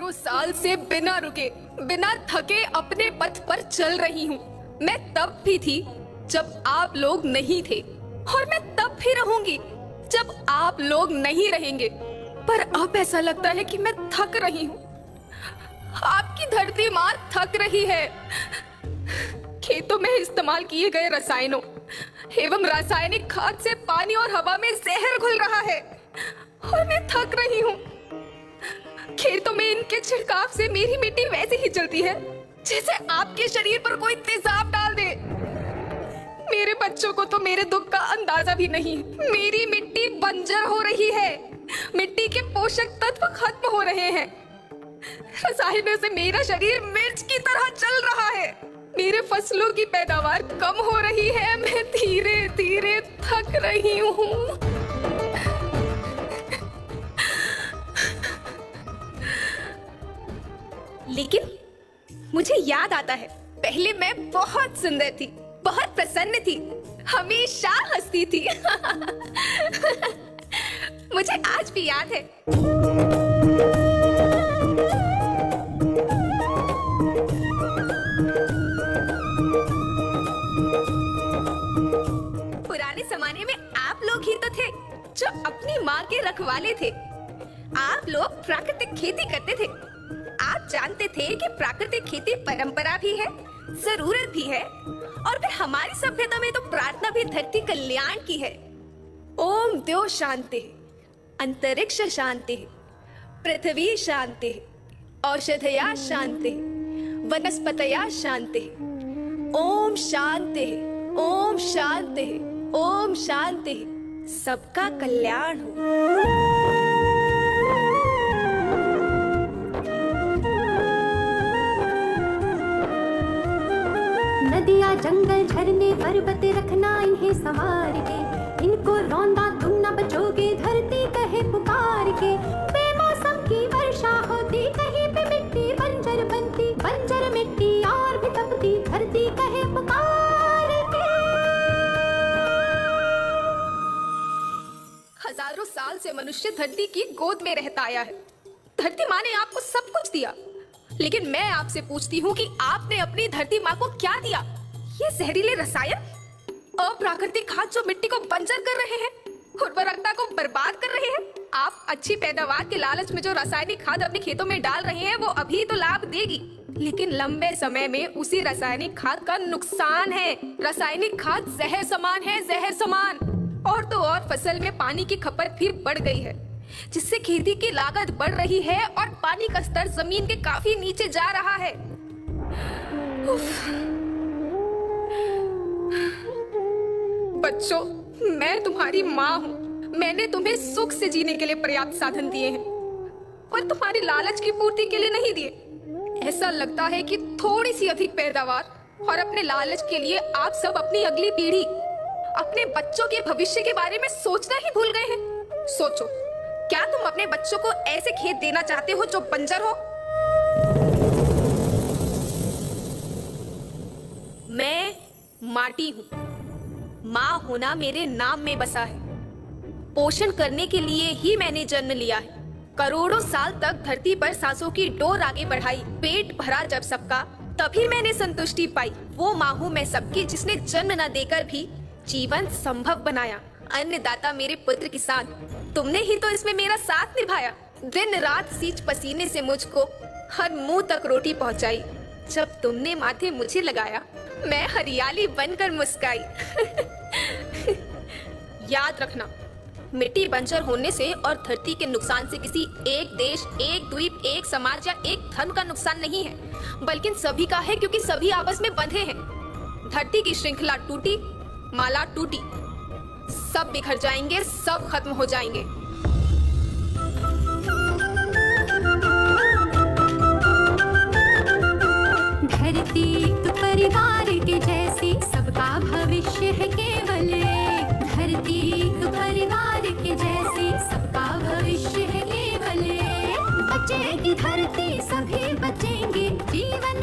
हजारों साल से बिना रुके, बिना थके अपने पथ पर चल रही हूँ। मैं तब भी थी जब आप लोग नहीं थे, और मैं तब भी रहूंगी जब आप लोग नहीं रहेंगे। पर अब ऐसा लगता है कि मैं थक रही हूँ। आपकी धरती माँ थक रही है। खेतों में इस्तेमाल किए गए रसायनों एवं रासायनिक खाद से पानी और हवा में जहर घुल रहा है, और मैं थक रही हूँ। खेतों में इनके छिड़काव से मेरी मिट्टी वैसे ही चलती है जैसे आपके शरीर पर कोई तेजाब डाल दे। मेरे बच्चों को तो मेरे दुख का अंदाजा भी नहीं। मेरी मिट्टी बंजर हो रही है, मिट्टी के पोषक तत्व खत्म हो रहे हैं। रसायनों से मेरा शरीर मिर्च की तरह चल रहा है। मेरे फसलों की पैदावार कम हो रही है। मैं धीरे धीरे थक रही हूँ। लेकिन मुझे याद आता है, पहले मैं बहुत सुंदर थी, बहुत प्रसन्न थी, हमेशा हंसती थी। मुझे आज भी याद है। पुराने जमाने में आप लोग ही तो थे जो अपनी माँ के रखवाले थे। आप लोग प्राकृतिक खेती करते थे। आप जानते थे कि प्राकृतिक खेती परंपरा भी है, जरूरत भी है, और फिर हमारी सभ्यता में तो प्रार्थना भी धरती कल्याण की है। ओम द्यो शांति, अंतरिक्ष शांति, पृथ्वी शांति, औषधया शांति, वनस्पतया शांति। ओम शांति, ओम शांति, ओम शांति। सबका कल्याण हो। नदियाँ जंगल झरने पर्वत रखना इन्हें संवार के, इनको रौंदा तुम न बचोगे धरती कहे पुकार के। बेमौसम की वर्षा होती, कहीं पे मिट्टी बंजर बनती, बंजर मिट्टी और भी तपती, धरती कहे पुकार के। हजारों साल से मनुष्य धरती की गोद में रहता आया है। धरती माँ ने आपको सब कुछ दिया, लेकिन मैं आपसे पूछती हूँ कि आपने अपनी धरती माँ को क्या दिया? ये जहरीले रसायन, अप्राकृतिक खाद जो मिट्टी को बंजर कर रहे हैं, उर्वरकता को बर्बाद कर रहे हैं। आप अच्छी पैदावार के लालच में जो रासायनिक खाद अपने खेतों में डाल रहे हैं वो अभी तो लाभ देगी, लेकिन लंबे समय में उसी रासायनिक खाद का नुकसान है। रासायनिक खाद जहर समान है, जहर समान। और तो और फसल में पानी की खपत भी बढ़ गई है, जिससे खेती की लागत बढ़ रही है और पानी का स्तर जमीन के काफी नीचे जा रहा है। बच्चों, मैं तुम्हारी माँ हूँ। मैंने तुम्हें सुख से जीने के लिए पर्याप्त साधन दिए हैं, पर तुम्हारी लालच की पूर्ति के लिए नहीं दिए। ऐसा लगता है कि थोड़ी सी अधिक पैदावार और अपने लालच के लिए आप सब अपनी अगली पीढ़ी, अपने बच्चों के भविष्य के बारे में सोचना ही भूल गए हैं। सोचो, क्या तुम अपने बच्चों को ऐसे खेत देना चाहते हो जो बंजर हो? मैं माटी हूँ। माँ होना मेरे नाम में बसा है। पोषण करने के लिए ही मैंने जन्म लिया है। करोड़ों साल तक धरती पर सांसों की डोर आगे बढ़ाई, पेट भरा जब सबका, तभी मैंने संतुष्टि पाई। वो माँ हूँ मैं सबकी, जिसने जन्म न देकर भी जीवन संभव बनाया। अन्नदाता मेरे पुत्र किसान, तुमने ही तो इसमें मेरा साथ निभाया। दिन रात सींच पसीने से मुझको हर मुंह तक रोटी पहुंचाई। जब तुमने माथे मुझे लगाया, मैं हरियाली बनकर मुस्काई। याद रखना, मिट्टी बंजर होने से और धरती के नुकसान से किसी एक देश, एक द्वीप, एक समाज या एक धर्म का नुकसान नहीं है, बल्कि सभी का है, क्योंकि सभी आपस में बंधे हैं। धरती की श्रृंखला टूटी, माला टूटी, सब बिखर जाएंगे, सब खत्म हो जाएंगे। धरती तो परिवार के जैसी, सबका भविष्य है केवल। धरती तो परिवार के जैसी, सबका भविष्य है केवल। बचेगी धरती, सभी बचेंगे, जीवन